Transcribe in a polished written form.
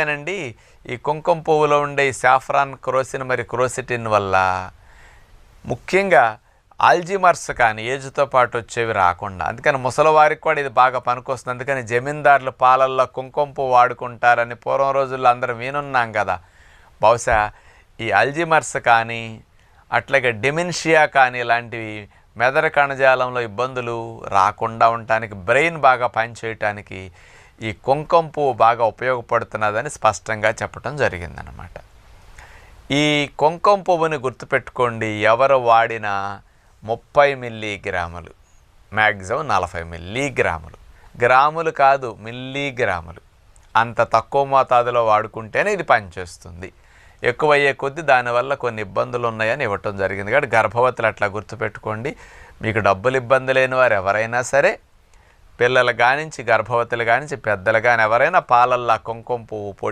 నండి ఈ కుంకుమ పువ్వులో ఉండే ఈ సాఫ్రాన్ క్రోసిన్ మరి క్రోసిటిన్ వల్ల ముఖ్యంగా ఆల్జీమర్స్ కానీ ఏజ్తో పాటు వచ్చేవి రాకుండా, అందుకని ముసలివారికి కూడా ఇది బాగా పనికొస్తుంది. అందుకని జమీందారులు పాలల్లో కుంకుమ పువ్వు వాడుకుంటారని పూర్వం రోజుల్లో అందరం వినున్నాం కదా. బహుశా ఈ ఆల్జీమర్స్ కానీ అట్లాగే డిమెన్షియా కానీ ఇలాంటివి మెదడు కణజాలంలో ఇబ్బందులు రాకుండా ఉండటానికి, బ్రెయిన్ బాగా పనిచేయటానికి ఈ కుంకుమ పువ్వు బాగా ఉపయోగపడుతున్నదని స్పష్టంగా చెప్పడం జరిగిందనమాట. ఈ కుంకుమ పువ్వుని గుర్తుపెట్టుకోండి, ఎవరు వాడినా 30 మిల్లీగ్రాములు, మ్యాక్సిమం 40 మిల్లీగ్రాములు, గ్రాములు కాదు మిల్లీగ్రాములు, అంత తక్కువ మోతాదులో వాడుకుంటేనే ఇది పనిచేస్తుంది. ఎక్కువయ్యే కొద్దీ దానివల్ల కొన్ని ఇబ్బందులు ఉన్నాయని ఇవ్వటం జరిగింది. కాబట్టి గర్భవతులు అట్లా గుర్తుపెట్టుకోండి. మీకు డబ్బులు ఇబ్బంది లేని వారు ఎవరైనా సరే, పిల్లలు కానించి గర్భవతులు కానించి పెద్దలు కానీ ఎవరైనా పాలల్లో కుంకుమ పువ్వు పొడి